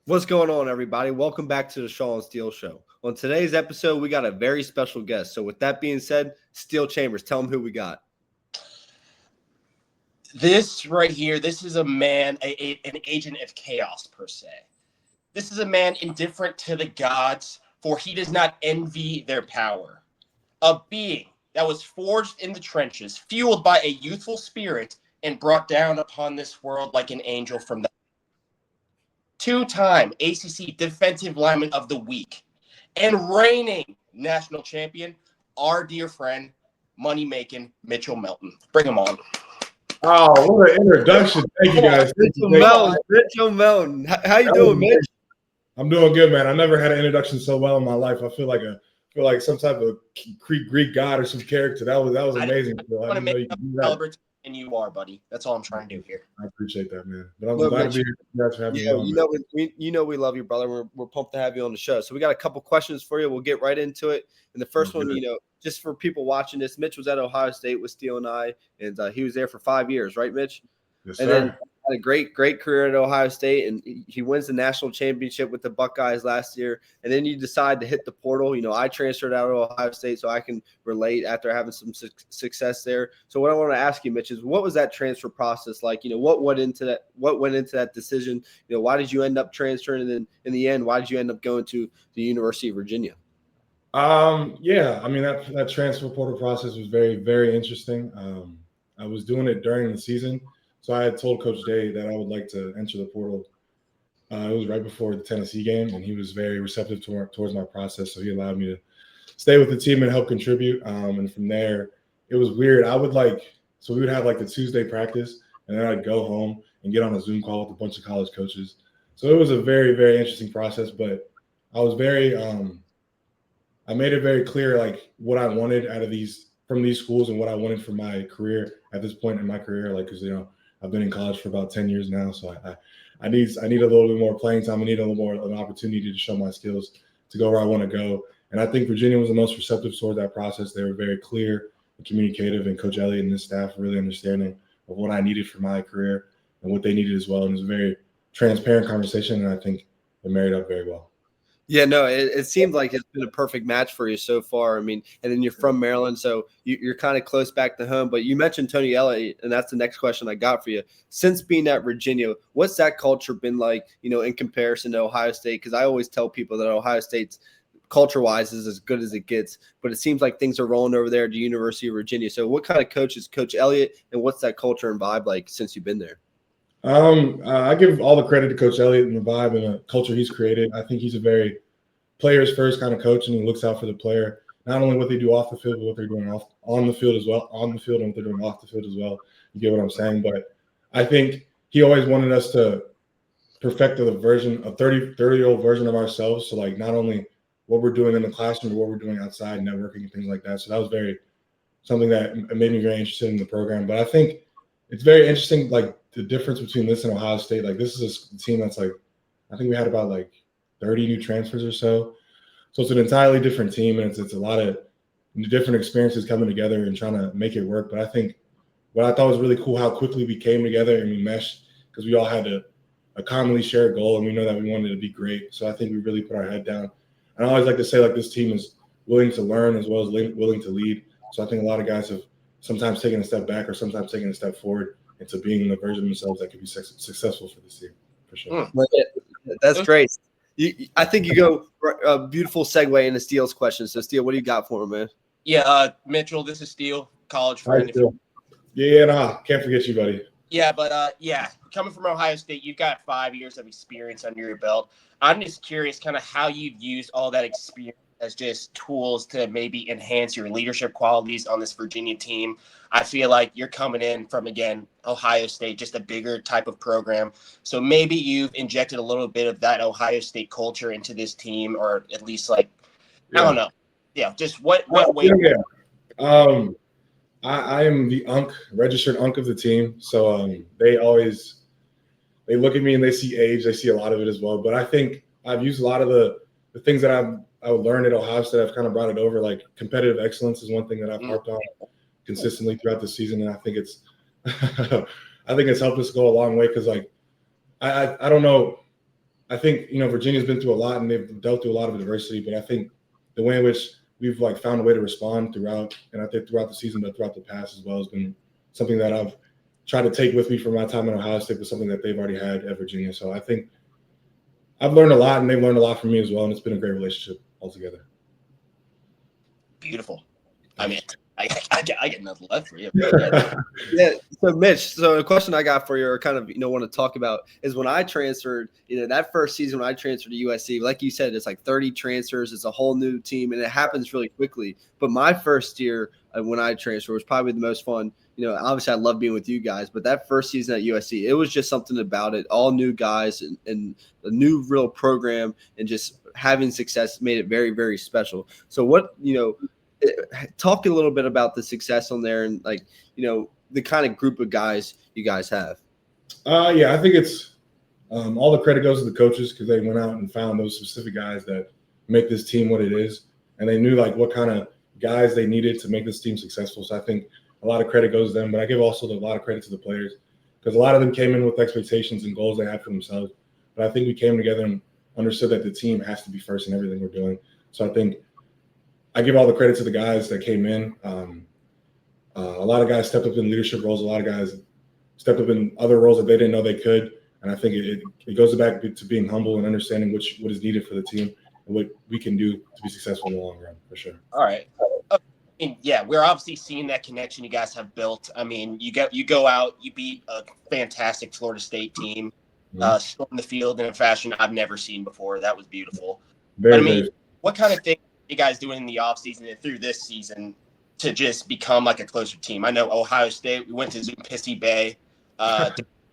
What's going on, everybody? Welcome back to the Shaw and Steel Show. On today's episode, we got a very special guest. So with that being said, Steel Chambers, tell them who we got. This right here, this is a man, an agent of chaos, per se. This is a man indifferent to the gods, for he does not envy their power. A being that was forged in the trenches, fueled by a youthful spirit, and brought down upon this world like an angel from the two-time ACC Defensive Lineman of the Week and reigning national champion, our dear friend, money-making Mitchell Melton. Bring him on. Oh, what an introduction. Thank you, guys. Mitchell Melton. How you doing, Mitch? I'm doing good, man. I never had an introduction so well in my life. I feel like some type of Greek god or some character. That was amazing. I want to make up caliber, and you are, buddy. That's all I'm trying to do here. I appreciate that, man. But I'm glad to be here. Thanks for having me on. We love you, brother. We're pumped to have you on the show. So we got a couple questions for you. We'll get right into it. And the first one, just for people watching this, Mitch was at Ohio State with Steele and I, and he was there for 5 years, right, Mitch? Yes, sir. And then had a great career at Ohio State, and he wins the national championship with the Buckeyes last year. And then you decide to hit the portal. I transferred out of Ohio State, so I can relate after having some success there. So what I want to ask you, Mitch, is what was that transfer process like? What went into that? What went into that decision? Why did you end up transferring? And then in the end, why did you end up going to the University of Virginia? That transfer portal process was very, very interesting. I was doing it during the season. So I had told Coach Day that I would like to enter the portal. It was right before the Tennessee game, and he was very receptive towards my process. So he allowed me to stay with the team and help contribute. And from there, it was weird. We would have like the Tuesday practice, and then I'd go home and get on a Zoom call with a bunch of college coaches. So it was a very, very interesting process. But I was I made it very clear like what I wanted from these schools and what I wanted for my career at this point in my career. Because I've been in college for about 10 years now, so I need a little bit more playing time. I need a little more of an opportunity to show my skills to go where I want to go. And I think Virginia was the most receptive toward that process. They were very clear and communicative, and Coach Elliott and his staff were really understanding of what I needed for my career and what they needed as well. And it was a very transparent conversation, and I think it married up very well. Yeah, no, it seems like it's been a perfect match for you so far. And then you're from Maryland, so you're kind of close back to home. But you mentioned Tony Elliott, and that's the next question I got for you. Since being at Virginia, what's that culture been like, in comparison to Ohio State? Because I always tell people that Ohio State's culture-wise is as good as it gets. But it seems like things are rolling over there at the University of Virginia. So what kind of coach is Coach Elliott, and what's that culture and vibe like since you've been there? I give all the credit to Coach Elliott and the vibe and the culture he's created. I think he's a very players first kind of coach, and he looks out for the player, not only what they do off the field, but what they're doing on the field as well, and what they're doing off the field as well. You get what I'm saying? But I think he always wanted us to perfect a 30-year-old version of ourselves. So like not only what we're doing in the classroom, but what we're doing outside, networking and things like that. So that was something that made me very interested in the program. But I think it's very interesting, like the difference between this and Ohio State. Like this is a team that's like, I think we had about like 30 new transfers or so. So it's an entirely different team, and it's a lot of different experiences coming together and trying to make it work. But I think what I thought was really cool, how quickly we came together and we meshed, because we all had a commonly shared goal, and we know that we wanted to be great. So I think we really put our head down. And I always like to say, like, this team is willing to learn as well as willing to lead. So I think a lot of guys have sometimes taken a step back or sometimes taken a step forward into being the version of themselves that could be successful for this team, for sure. That's great. I think you go a beautiful segue into Steele's question. So, Steele, what do you got for him, man? Yeah, Mitchell, this is Steele, college friend. Can't forget you, buddy. Yeah, but coming from Ohio State, you've got 5 years of experience under your belt. I'm just curious kind of how you've used all that experience as just tools to maybe enhance your leadership qualities on this Virginia team. I feel like you're coming in from, again, Ohio State, just a bigger type of program. So maybe you've injected a little bit of that Ohio State culture into this team, or at least I don't know. Yeah, just what way? Yeah. I am the registered UNC of the team. So they look at me and they see age. They see a lot of it as well. But I think I've used a lot of the things that I learned at Ohio State. I've kind of brought it over. Like competitive excellence is one thing that I've harped on consistently throughout the season. And I think it's helped us go a long way, because like I don't know I think, Virginia's been through a lot and they've dealt through a lot of adversity, but I think the way in which we've found a way to respond throughout, and I think throughout the season, but throughout the past as well, has been something that I've tried to take with me from my time in Ohio State, but something that they've already had at Virginia. So I think I've learned a lot and they've learned a lot from me as well. And it's been a great relationship altogether. Beautiful. I mean, I get nothing left for you. Yeah. So Mitch, so a question I got for you, or kind of want to talk about, is when I transferred, that first season when I transferred to USC, like you said, it's like 30 transfers, it's a whole new team, and it happens really quickly. But my first year when I transferred was probably the most fun. Obviously I love being with you guys, but that first season at USC, it was just something about it. All new guys and a new real program, and just having success made it very, very special. So what, talk a little bit about the success on there and the kind of group of guys you guys have. Yeah, I think it's all the credit goes to the coaches, because they went out and found those specific guys that make this team what it is. And they knew what kind of guys they needed to make this team successful. So I think a lot of credit goes to them, but I give also a lot of credit to the players, because a lot of them came in with expectations and goals they had for themselves. But I think we came together and understood that the team has to be first in everything we're doing. So I think I give all the credit to the guys that came in. A lot of guys stepped up in leadership roles. A lot of guys stepped up in other roles that they didn't know they could. And I think it goes back to being humble and understanding what is needed for the team and what we can do to be successful in the long run, for sure. All right. Yeah, we're obviously seeing that connection you guys have built. I mean, you go out, you beat a fantastic Florida State team, storm the field in a fashion I've never seen before. That was beautiful. Very. What kind of thing are you guys doing in the offseason and through this season to just become like a closer team? I know Ohio State, we went to Zoom Pissy Bay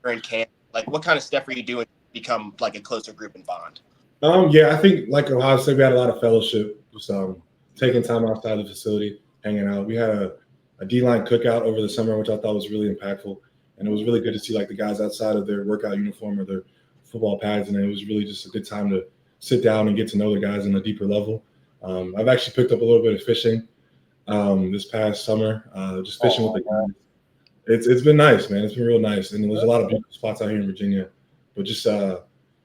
during camp. What kind of stuff are you doing to become like a closer group and bond? Yeah, I think like Ohio State, we had a lot of fellowship, just taking time outside the facility, hanging out. We had a D-line cookout over the summer, which I thought was really impactful. And it was really good to see the guys outside of their workout uniform or their football pads. And it was really just a good time to sit down and get to know the guys on a deeper level. I've actually picked up a little bit of fishing this past summer, just fishing with the guys. It's been nice, man. It's been real nice. And there's a lot of beautiful spots out here in Virginia. But just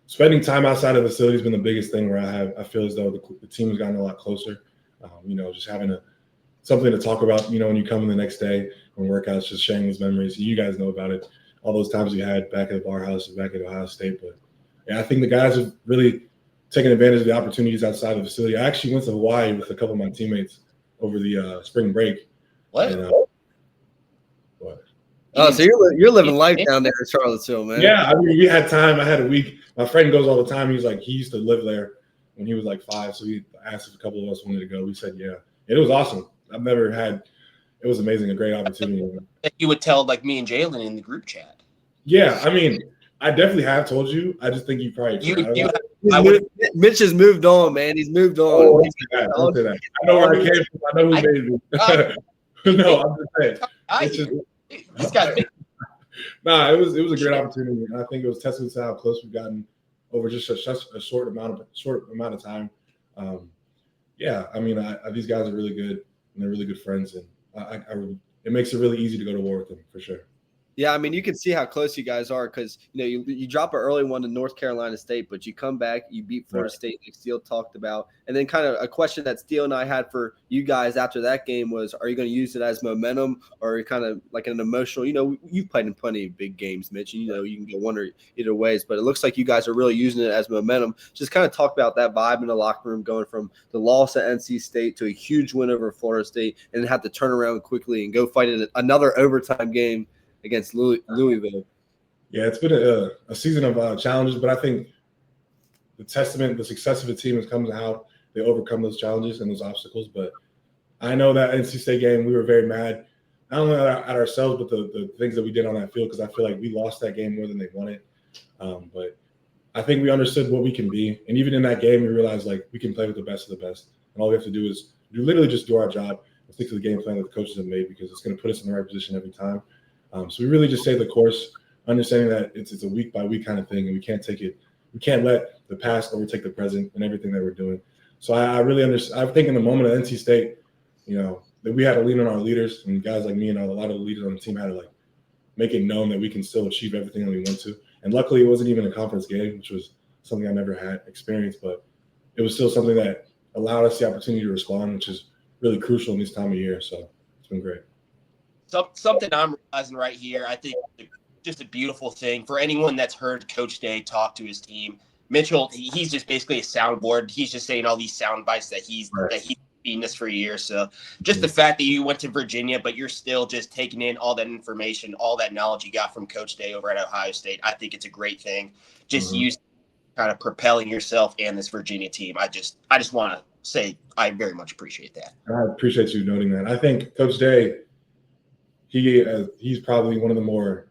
spending time outside of the facility has been the biggest thing, where I feel as though the team has gotten a lot closer. Just having something to talk about, when you come in the next day from workouts, just sharing those memories. You guys know about it, all those times we had back at the bar house and back at Ohio State. But yeah, I think the guys have really taken advantage of the opportunities outside of the facility. I actually went to Hawaii with a couple of my teammates over the spring break. What? And, what? Oh, so you're living life down there in Charlottesville, man. Yeah, I mean, we had time. I had a week. My friend goes all the time. He used to live there when he was 5, so he asked if a couple of us wanted to go. We said yeah. It was awesome. It was amazing, a great opportunity. You would tell me and Jalen in the group chat. Yeah, I mean, I definitely have told you. I just think you probably Mitch has moved on, man. He's moved on. Oh, don't say that. I know where I came from. I know who made me. No, I'm just saying. He's got big. Nah, it was a great opportunity. And I think it was testament to how close we've gotten over just a short amount of time. Yeah, I mean, these guys are really good, and they're really good friends, and it makes it really easy to go to war with them, for sure. Yeah, I mean, you can see how close you guys are, because you drop an early one to North Carolina State, but you come back, you beat Florida State, like Steele talked about. And then kind of a question that Steele and I had for you guys after that game was, are you going to use it as momentum, or kind of like an emotional? You've played in plenty of big games, Mitch, and you can go one or either ways, but it looks like you guys are really using it as momentum. Just kind of talk about that vibe in the locker room, going from the loss at NC State to a huge win over Florida State, and then have to turn around quickly and go fight in another overtime game against Louisville. Yeah, it's been a season of challenges, but I think the success of a team has come to how they overcome those challenges and those obstacles. But I know that NC State game, we were very mad, not only at ourselves, but the things that we did on that field, because I feel like we lost that game more than they won it. But I think we understood what we can be. And even in that game, we realized we can play with the best of the best. And all we have to do is literally just do our job and stick to the game plan that the coaches have made, because it's going to put us in the right position every time. So we really just stay the course, understanding that it's a week by week kind of thing, and we can't let the past overtake the present and everything that we're doing. So I really understand. I think in the moment at NC State, that we had to lean on our leaders, and guys like me and a lot of the leaders on the team had to make it known that we can still achieve everything that we want to. And luckily, it wasn't even a conference game, which was something I never had experienced, but it was still something that allowed us the opportunity to respond, which is really crucial in this time of year. So it's been great. Something I'm realizing right here, I think just a beautiful thing for anyone that's heard Coach Day talk to his team. Mitchell, he's just basically a soundboard. He's just saying all these sound bites that he's been this for years. So just the fact that you went to Virginia, but you're still just taking in all that information, all that knowledge you got from Coach Day over at Ohio State, I think it's a great thing. Just use kind of propelling yourself and this Virginia team. I just want to say I very much appreciate that. I appreciate you noting that. I think Coach Day, he's probably one of the more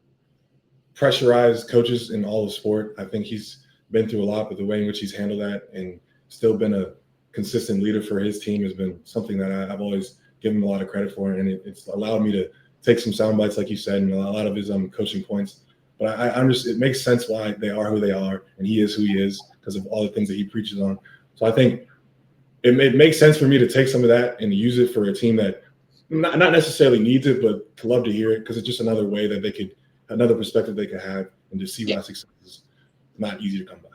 pressurized coaches in all of sport. I think he's been through a lot, but the way in which he's handled that and still been a consistent leader for his team has been something that I've always given him a lot of credit for, and it's allowed me to take some sound bites, like you said, and a lot of his coaching points. But I understand it makes sense why they are who they are, and he is who he is because of all the things that he preaches on. So I think it makes sense for me to take some of that and use it for a team that not necessarily needs it, but to love to hear it because it's just another way that they could, another perspective they could have and to see why success is not easy to come by.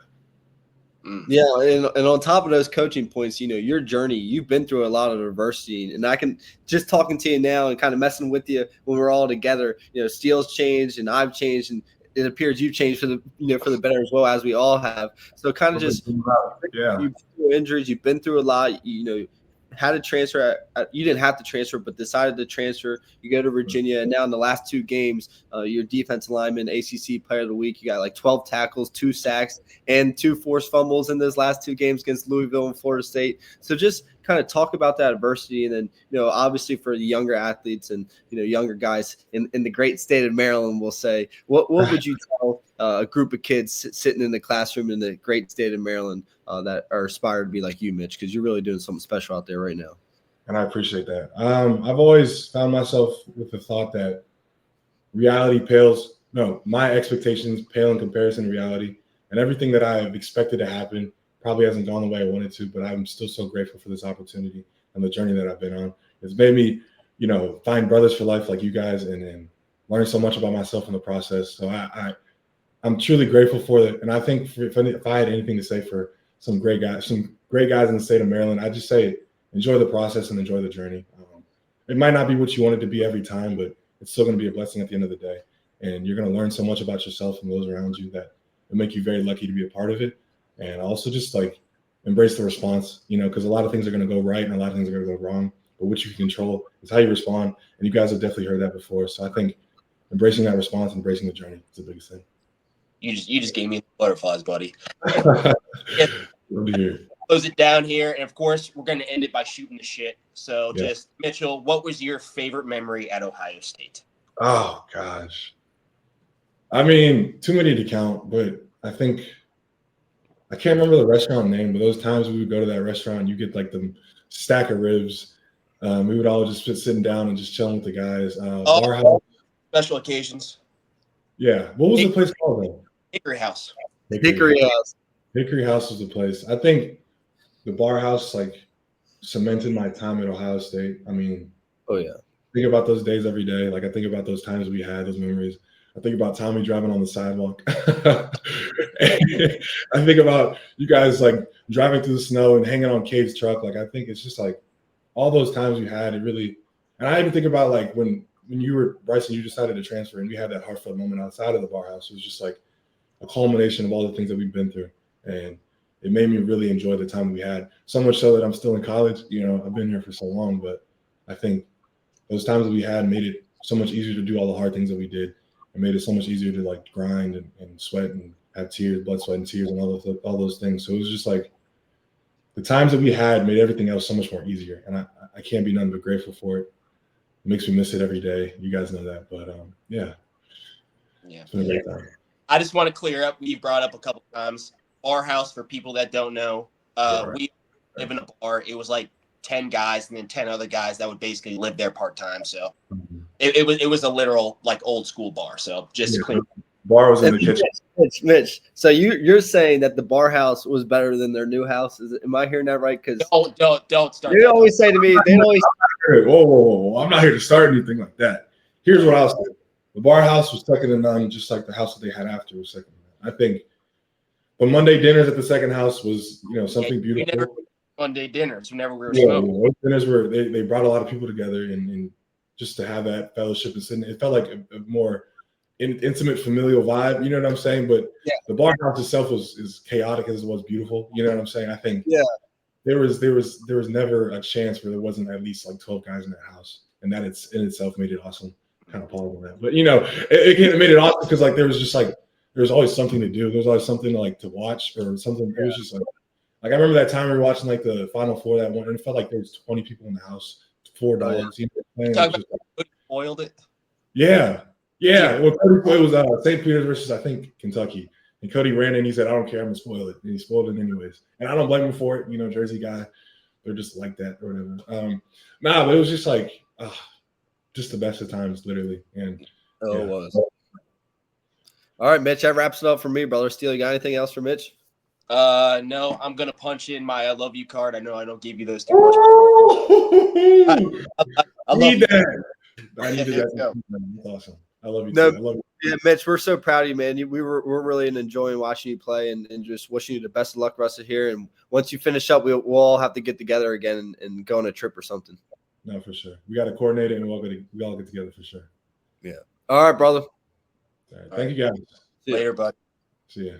Yeah, and on top of those coaching points, your journey, you've been through a lot of adversity, and I can just talking to you now and kind of messing with you when we're all together. Steele's changed and I've changed, and it appears you've changed for the better as well, as we all have. So kind of just you've been through injuries, you've been through a lot. Had to transfer. You didn't have to transfer, but decided to transfer. You go to Virginia, and now in the last 2 games, your defensive lineman, ACC Player of the Week. You got like 12 tackles, 2 sacks, and 2 forced fumbles in those last 2 games against Louisville and Florida State. So just kind of talk about that adversity, and then obviously for the younger athletes and younger guys in the great state of Maryland, we'll say, what would you tell a group of kids sitting in the classroom in the great state of Maryland that are aspired to be like you, Mitch, because you're really doing something special out there right now. And I appreciate that. I've always found myself with the thought that my expectations pale in comparison to reality, and everything that I have expected to happen probably hasn't gone the way I wanted to, but I'm still so grateful for this opportunity and the journey that I've been on. It's made me, find brothers for life like you guys and learn so much about myself in the process. So I'm truly grateful for it. And I think if I had anything to say for some great guys in the state of Maryland, I'd just say enjoy the process and enjoy the journey. It might not be what you want it to be every time, but it's still going to be a blessing at the end of the day. And you're going to learn so much about yourself and those around you that will make you very lucky to be a part of it. And also just embrace the response, because a lot of things are going to go right and a lot of things are going to go wrong. But what you can control is how you respond. And you guys have definitely heard that before. So I think embracing that response, embracing the journey is the biggest thing. You just gave me the butterflies, buddy. Love to hear. Close it down here. And of course, we're going to end it by shooting the shit. So just, Mitchell, what was your favorite memory at Ohio State? Oh, gosh. I mean, too many to count, but I think I can't remember the restaurant name, but those times we would go to that restaurant, you get like the stack of ribs. We would all just be sitting down and just chilling with the guys. Bar house. Special occasions. Yeah. What was the place called though? Hickory House. Hickory House. Hickory House was the place. I think the bar house cemented my time at Ohio State. I mean, oh yeah. Think about those days every day. I think about those times we had, those memories. I think about Tommy driving on the sidewalk. I think about you guys driving through the snow and hanging on Cade's truck. I think it's just all those times you had. It really, and I even think about when you were Bryson, you decided to transfer, and we had that heartfelt moment outside of the bar house. It was just a culmination of all the things that we've been through, and it made me really enjoy the time we had. So much so that I'm still in college. I've been here for so long, but I think those times that we had made it so much easier to do all the hard things that we did. It made it so much easier to grind and sweat and have tears, blood, sweat, and tears, and all those things. So it was just the times that we had made everything else so much more easier. And I can't be nothing but grateful for it. It makes me miss it every day. You guys know that. But it's been a great time. I just want to clear up. We brought up a couple times. Bar house, for people that don't know, we live in a bar. It was 10 guys and then 10 other guys that would basically live there part-time. So it was a literal old school bar. So just clear. Bar was in the kitchen. Mitch, so you're saying that the bar house was better than their new house? Am I hearing that right? Because don't start. They always say to me, whoa. I'm not here to start anything like that. Here's what I'll say. The bar house was second to none, just like the house that they had after was second to none. I think But Monday dinners at the second house was, something We beautiful. never Monday dinners whenever we were Yeah, smoking. those dinners were they brought a lot of people together, and just to have that fellowship and sitting, it felt like a more intimate familial vibe. You know what I'm saying? But the bar house itself is chaotic as it was beautiful. You know what I'm saying? I think there was never a chance where there wasn't at least like 12 guys in that house, and that in itself made it awesome. Kind of pause on that, but it made it awesome because like there was always something to do. There was always something to watch or something. It was just like I remember that time we were watching like the Final Four that one, and it felt like there was 20 people in the house, 4 dogs. Boiled it. Yeah. Well, it was St. Peter's versus I think Kentucky, and Cody ran in. He said, "I don't care, I'm gonna spoil it," and he spoiled it anyways. And I don't blame him for it. Jersey guy, they're just like that or whatever. But it was just like just the best of times, literally. And it was. All right, Mitch, that wraps it up for me, brother. Steele, you got anything else for Mitch? No, I'm gonna punch in my I love you card. I know I don't give you those too much. I love you. I needed that. That's awesome. I love you. No, too. I love you. Yeah, Mitch, we're so proud of you, man. We're really enjoying watching you play and just wishing you the best of luck rest of here. And once you finish up, we'll all have to get together again and go on a trip or something. No, for sure. We got to coordinate it, and we all get together for sure. Yeah. All right, brother. All right. Thank you, guys. Later, bud. See ya.